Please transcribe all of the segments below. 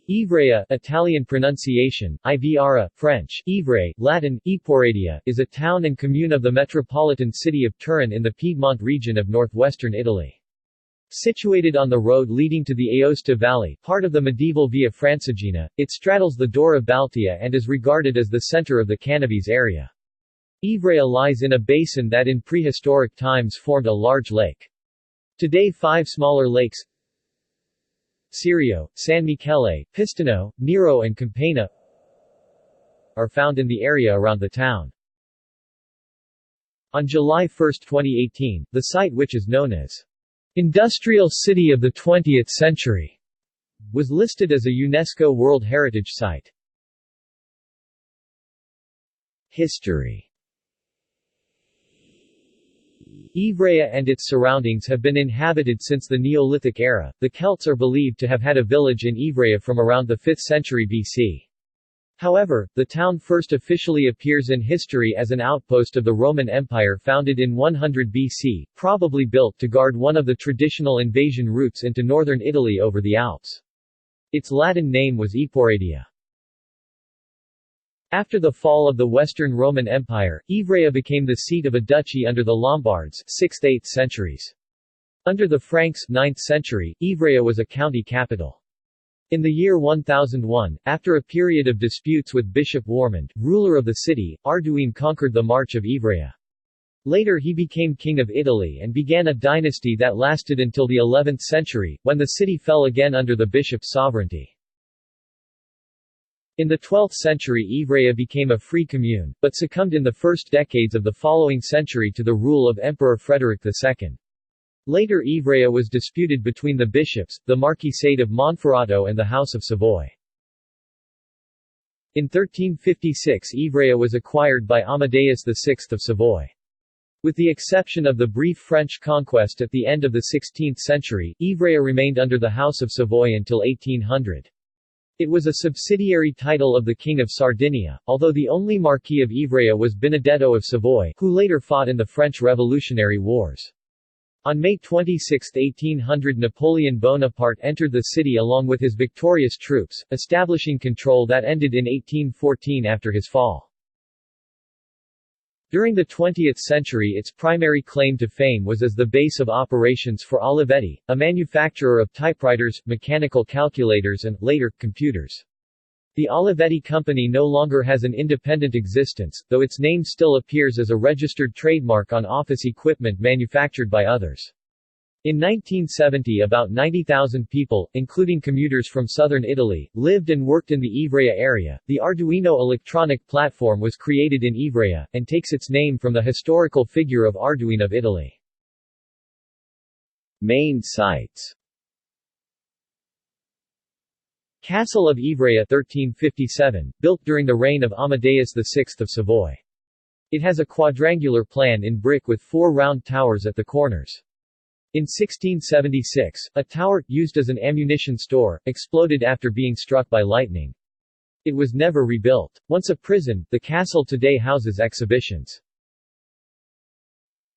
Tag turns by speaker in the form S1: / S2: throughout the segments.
S1: Ivrea, Italian pronunciation, Ivrea, French, Ivrea, Latin, Iporadia, is a town and commune of the metropolitan city of Turin in the Piedmont region of northwestern Italy. Situated on the road leading to the Aosta Valley, part of the medieval Via Francigena, it straddles the Dora Baltea and is regarded as the center of the Cannabis area. Ivrea lies in a basin that in prehistoric times formed a large lake. Today 5 smaller lakes, Sirio, San Michele, Pistino, Nero and Campana, are found in the area around the town. On July 1, 2018, the site, which is known as Industrial City of the 20th Century, was listed as a UNESCO World Heritage Site. History. Ivrea and its surroundings have been inhabited since the Neolithic era. The Celts are believed to have had a village in Ivrea from around the 5th century BC. However, the town first officially appears in history as an outpost of the Roman Empire founded in 100 BC, probably built to guard one of the traditional invasion routes into northern Italy over the Alps. Its Latin name was Iporadia. After the fall of the Western Roman Empire, Ivrea became the seat of a duchy under the Lombards 6th–8th centuries. Under the Franks 9th century, Ivrea was a county capital. In the year 1001, after a period of disputes with Bishop Warmond, ruler of the city, Arduin conquered the March of Ivrea. Later he became king of Italy and began a dynasty that lasted until the 11th century, when the city fell again under the bishop's sovereignty. In the 12th century Ivrea became a free commune, but succumbed in the first decades of the following century to the rule of Emperor Frederick II. Later Ivrea was disputed between the bishops, the Marquisate of Monferrato and the House of Savoy. In 1356 Ivrea was acquired by Amadeus VI of Savoy. With the exception of the brief French conquest at the end of the 16th century, Ivrea remained under the House of Savoy until 1800. It was a subsidiary title of the King of Sardinia, although the only Marquis of Ivrea was Benedetto of Savoy, who later fought in the French Revolutionary Wars. On May 26, 1800 Napoleon Bonaparte entered the city along with his victorious troops, establishing control that ended in 1814 after his fall. During the 20th century its primary claim to fame was as the base of operations for Olivetti, a manufacturer of typewriters, mechanical calculators and, later, computers. The Olivetti Company no longer has an independent existence, though its name still appears as a registered trademark on office equipment manufactured by others. In 1970 about 90,000 people, including commuters from southern Italy, lived and worked in the Ivrea area. The Arduino electronic platform was created in Ivrea, and takes its name from the historical figure of Arduin of Italy. Main sites: Castle of Ivrea 1357, built during the reign of Amadeus VI of Savoy. It has a quadrangular plan in brick with 4 round towers at the corners. In 1676, a tower, used as an ammunition store, exploded after being struck by lightning. It was never rebuilt. Once a prison, the castle today houses exhibitions.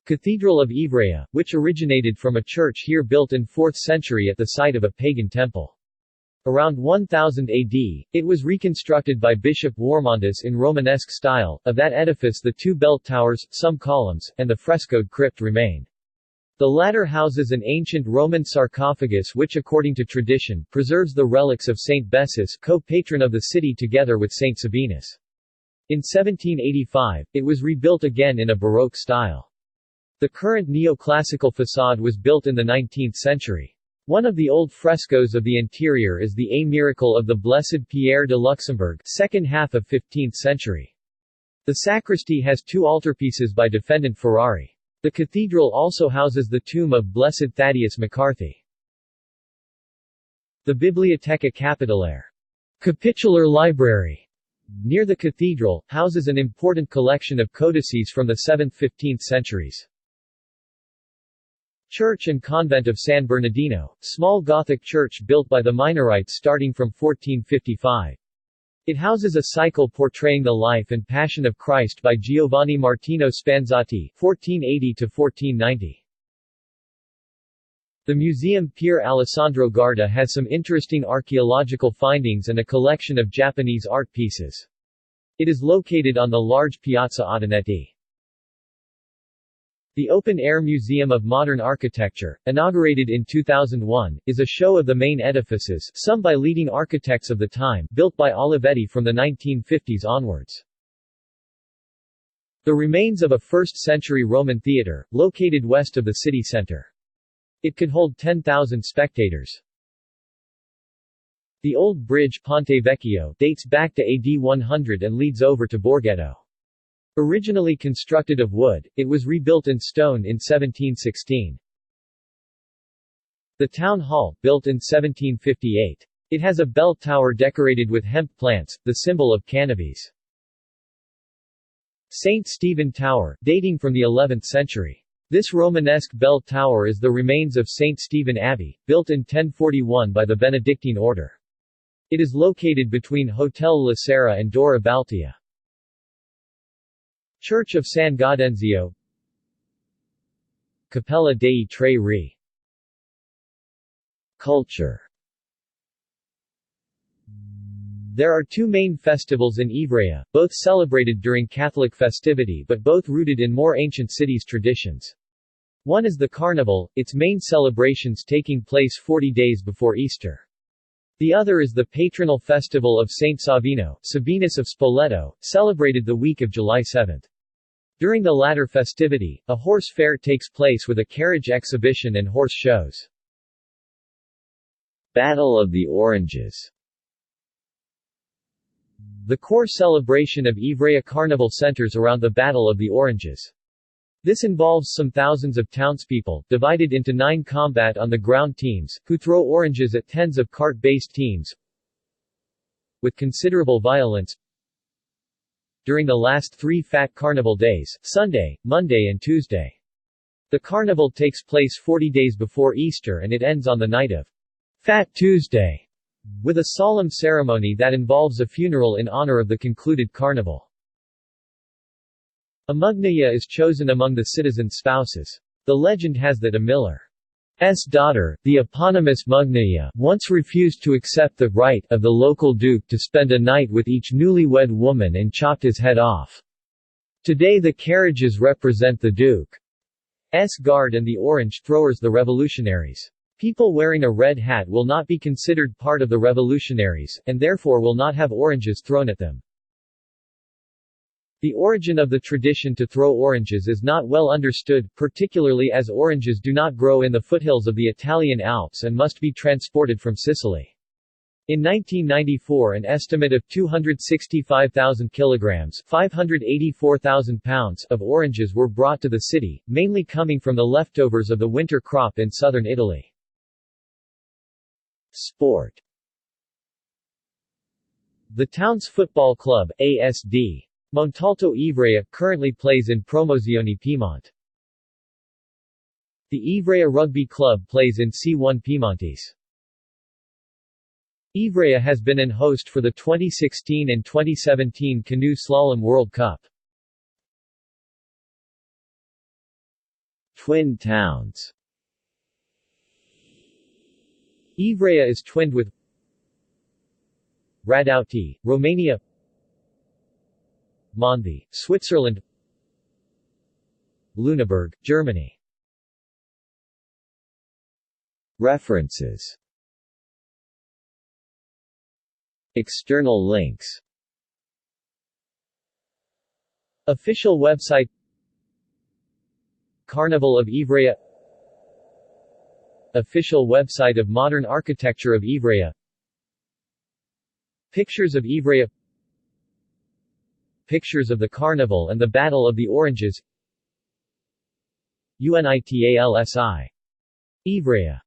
S1: Cathedral of Ivrea, which originated from a church here built in 4th century at the site of a pagan temple. Around 1000 AD, it was reconstructed by Bishop Warmondus in Romanesque style. Of that edifice the 2 bell towers, some columns, and the frescoed crypt remain. The latter houses an ancient Roman sarcophagus which according to tradition, preserves the relics of Saint Bessus, co-patron of the city together with Saint Sabinus. In 1785, it was rebuilt again in a Baroque style. The current neoclassical facade was built in the 19th century. One of the old frescoes of the interior is the A Miracle of the Blessed Pierre de Luxembourg, second half of 15th century. The sacristy has 2 altarpieces by defendant Ferrari. The cathedral also houses the tomb of Blessed Thaddeus McCarthy. The Biblioteca Capitolare, capitular library, near the cathedral, houses an important collection of codices from the 7th–15th centuries. Church and Convent of San Bernardino, small Gothic church built by the Minorites starting from 1455. It houses a cycle portraying the life and passion of Christ by Giovanni Martino Spanzati (1480–1490). The Museum Pier Alessandro Garda has some interesting archaeological findings and a collection of Japanese art pieces. It is located on the large Piazza Ottanetti. The Open-Air Museum of Modern Architecture, inaugurated in 2001, is a show of the main edifices, some by leading architects of the time, built by Olivetti from the 1950s onwards. The remains of a 1st-century Roman theatre, located west of the city center. It could hold 10,000 spectators. The old bridge Ponte Vecchio dates back to AD 100 and leads over to Borghetto. Originally constructed of wood, it was rebuilt in stone in 1716. The Town Hall, built in 1758. It has a bell tower decorated with hemp plants, the symbol of cannabis. St. Stephen Tower, dating from the 11th century. This Romanesque bell tower is the remains of St. Stephen Abbey, built in 1041 by the Benedictine order. It is located between Hotel La Serra and Dora Baltea. Church of San Gaudenzio, Cappella dei Tre Re. Culture. There are two main festivals in Ivrea, both celebrated during Catholic festivity but both rooted in more ancient cities' traditions. One is the Carnival, its main celebrations taking place 40 days before Easter. The other is the patronal festival of Saint Savino, Sabinus of Spoleto, celebrated the week of July 7. During the latter festivity, a horse fair takes place with a carriage exhibition and horse shows. Battle of the Oranges. The core celebration of Ivrea Carnival centers around the Battle of the Oranges. This involves some thousands of townspeople, divided into 9 combat-on-the-ground teams, who throw oranges at tens of cart-based teams with considerable violence during the last 3 Fat Carnival days, Sunday, Monday and Tuesday. The carnival takes place 40 days before Easter and it ends on the night of Fat Tuesday, with a solemn ceremony that involves a funeral in honor of the concluded carnival. A Mugnaya is chosen among the citizens' spouses. The legend has that a miller's daughter, the eponymous Mugnaya, once refused to accept the right of the local duke to spend a night with each newlywed woman and chopped his head off. Today the carriages represent the duke's guard and the orange throwers, the revolutionaries. People wearing a red hat will not be considered part of the revolutionaries, and therefore will not have oranges thrown at them. The origin of the tradition to throw oranges is not well understood, particularly as oranges do not grow in the foothills of the Italian Alps and must be transported from Sicily. In 1994 an estimate of 265,000 kilograms 584,000 pounds of oranges were brought to the city, mainly coming from the leftovers of the winter crop in southern Italy. Sport. The town's football club, ASD Montalto Ivrea, currently plays in Promozione Piemont. The Ivrea Rugby Club plays in C1 Piemontes. Ivrea has been an host for the 2016 and 2017 Canoe Slalom World Cup. Twin towns. Ivrea is twinned with Radouti, Romania, Monthey, Switzerland, Lüneburg, Germany. References. External links. Official website. Carnival of Ivrea. Official website of Modern Architecture of Ivrea. Pictures of Ivrea. Pictures of the Carnival and the Battle of the Oranges. UNITALSI. Ivrea.